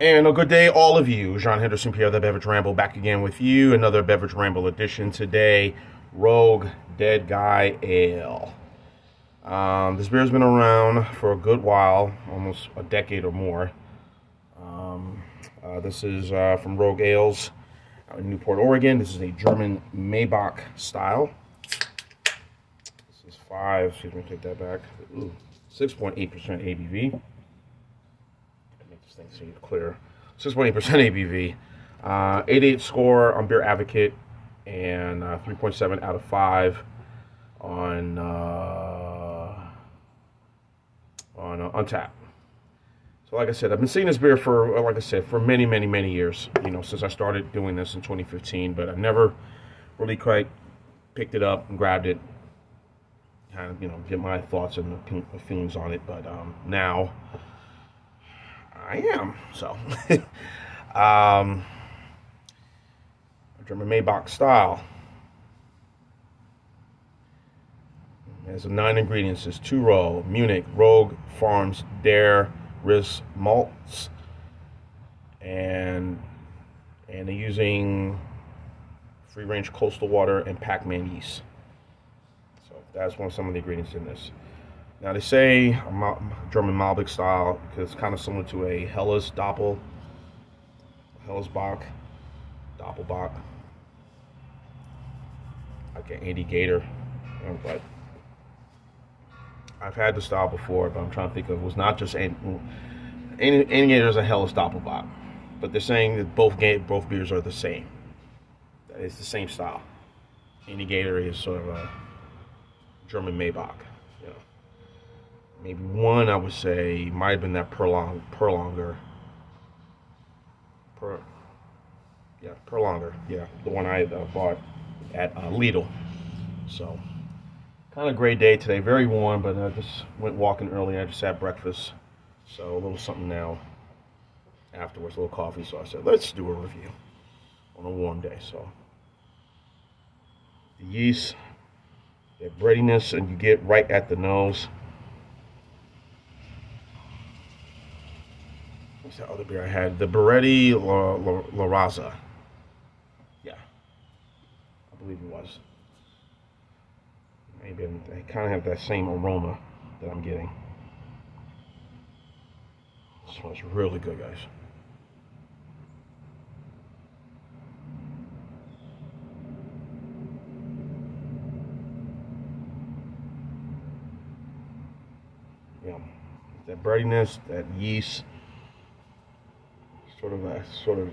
And a good day, all of you. Jean Henderson, Pierre, the Beverage Ramble, back again with you. Another Beverage Ramble edition today. Rogue Dead Guy Ale. This beer's been around for a good while, almost a decade or more. This is from Rogue Ales out in Newport, Oregon. This is a German Maibock style. This is take that back. 6.8% ABV. This thing seems clear. 6.8% ABV, 88 score on Beer Advocate, and 3.7 out of 5 on Untappd. So, like I said, I've been seeing this beer for, like I said, for many, many, many years. You know, since I started doing this in 2015, but I've never really quite picked it up and grabbed it, kind of, get my thoughts and feelings on it. But now I am. So, German Maibock style. It has 9 ingredients. It's 2-row, Munich, Rogue Farms, Dare, Riz malts, and they're using free-range coastal water and Pacman yeast. So that's some of the ingredients in this. Now they say German Maibock style because it's kind of similar to a Doppelbock, like an Andy Gator. But I've had the style before, but I'm trying to think of, it was not just Andy Gator is a Doppelbock, but they're saying that both beers are the same. It's the same style. Andy Gator is sort of a German Maibock. Maybe one, I would say, might have been that Perlonger. Perlonger. Yeah, the one I bought at Lidl. So, kind of gray day today. Very warm, but I just went walking early. I just had breakfast. So, a little something now afterwards, a little coffee. So, I said, let's do a review on a warm day. So, the yeast, the breadiness, and you get right at the nose. What's that other beer I had? The Beretti La Raza. Yeah, I believe it was. Maybe they kind of have that same aroma that I'm getting. It smells really good, guys. Yeah, that breadiness, that yeast. Sort of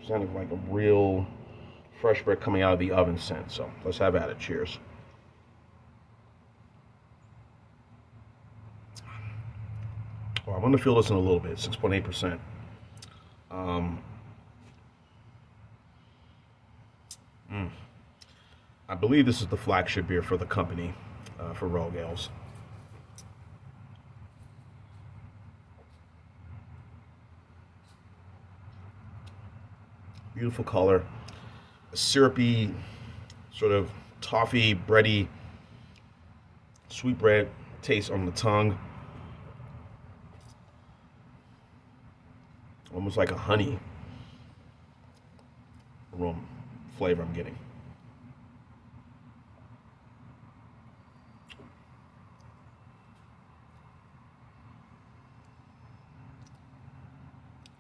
sounded like a real fresh bread coming out of the oven scent. So let's have at it. Cheers. Well, I'm going to feel this in a little bit. 6.8%. I believe this is the flagship beer for the company, for Rogue Ales. Beautiful color, a syrupy, sort of toffee, bready, sweet bread taste on the tongue. Almost like a honey aroma flavor I'm getting.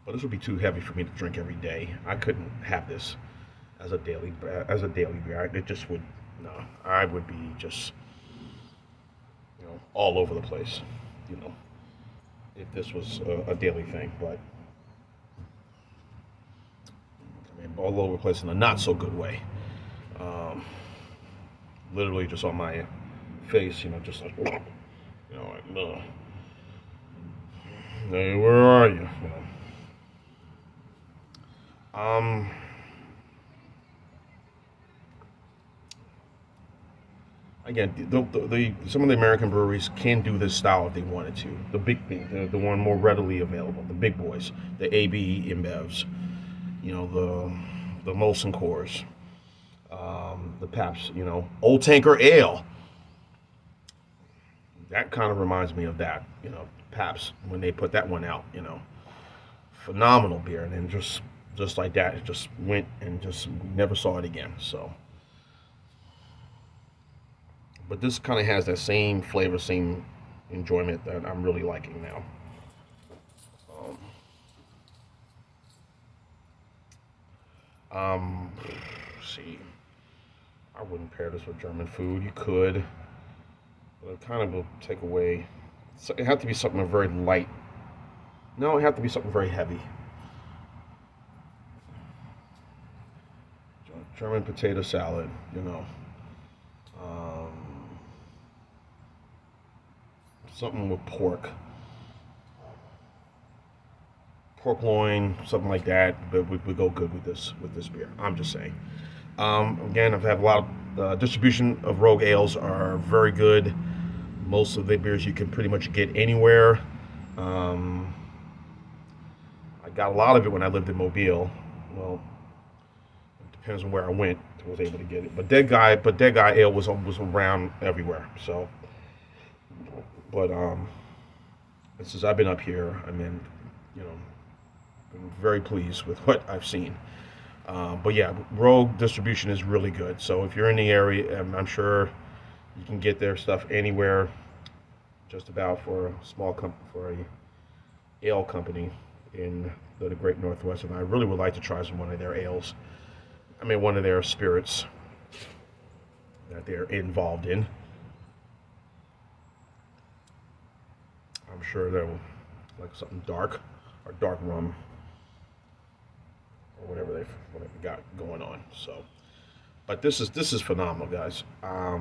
But this would be too heavy for me to drink every day. I couldn't have this as a daily beer. It just would, no. I would be just, all over the place, if this was a daily thing. But I mean, all over the place in a not so good way. Literally just on my face, just like, like, hey, where are you? Again, some of the American breweries can do this style if they wanted to. The one more readily available, the big boys, the AB InBevs, the Molson Coors, the Pabst, Old Tanker Ale. That kind of reminds me of that, Pabst, when they put that one out, phenomenal beer, and then just like that, it just went and just never saw it again. So, but this kind of has that same flavor, same enjoyment that I'm really liking now. Let's see, I wouldn't pair this with German food. You could, but it kind of will take away. So it had to be something very light. No, it had to be something very heavy. German potato salad, you know. Something with pork loin, something like that. But would go good with this beer. I'm just saying. Again, I've had a lot of distribution of Rogue ales are very good. Most of the beers you can pretty much get anywhere. I got a lot of it when I lived in Mobile. Well, it depends on where I went. I was able to get it. But Dead Guy Ale was around everywhere. So, but since I've been up here, I mean, you know, been very pleased with what I've seen. But yeah, Rogue distribution is really good. So if you're in the area, I'm sure you can get their stuff anywhere, just about, for a small for a ale company in the Great Northwest. And I really would like to try one of their ales. I mean, one of their spirits that they're involved in. I'm sure they'll like something dark, or dark rum, or whatever they got going on. So, but this is phenomenal, guys. I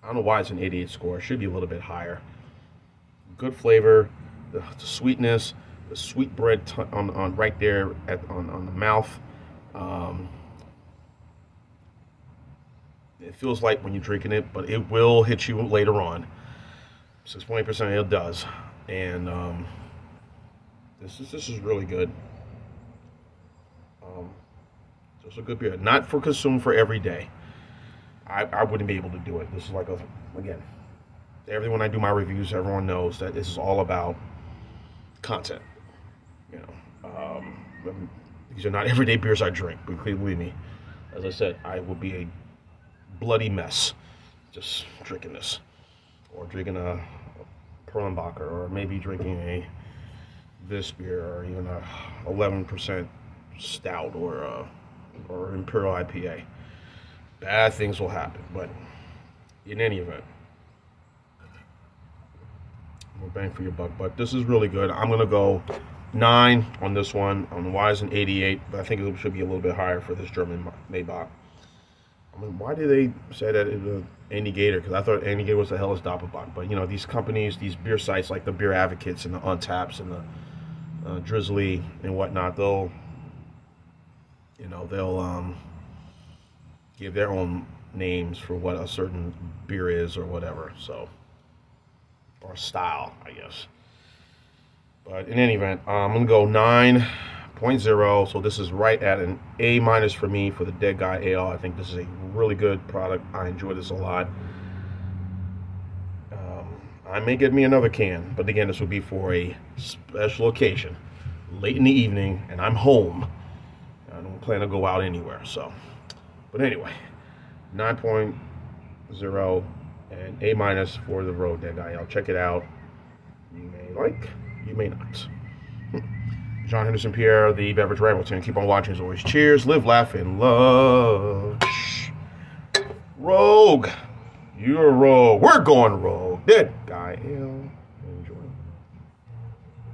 don't know why it's an 88 score. It should be a little bit higher. Good flavor, the sweetness, the sweet bread on right there on the mouth. It feels like when you're drinking it, but it will hit you later on. 6.8% it does, and this is really good. Just a good beer, not for consume for every day. I wouldn't be able to do it. This is like again, everyone I do my reviews, everyone knows that this is all about content. You know, these are not everyday beers I drink. But believe me, as I said, I will be a bloody mess just drinking this, or drinking a Perlenbacher, or maybe drinking this beer, or even a 11% stout, or Imperial IPA. Bad things will happen, but in any event, more bang for your buck. But this is really good. I'm gonna go 9 on this one. On the why is an 88, but I think it should be a little bit higher for this German Maibock. I mean, why do they say that it was Andy Gator? Because I thought Andy Gator was the Helles Doppelbock. But you know, these companies, these beer sites like the Beer Advocates and the Untaps and the Drizzly and whatnot, they'll give their own names for what a certain beer is or whatever. So, or style, I guess. But in any event, I'm gonna go 9.0. So this is right at an A- for me for the Dead Guy Ale. I think this is a really good product. I enjoy this a lot. I may get me another can, but again, this will be for a special occasion, late in the evening, and I'm home. I don't plan to go out anywhere. So, but anyway, 9.0 and A- for the Rogue Dead Guy Ale. Check it out. You may like, you may not. John Henderson Pierre, the Beverage Rambleton. Keep on watching as always. Cheers, live, laugh, and love. Rogue. You're a rogue. We're going rogue. Dead Guy Ale.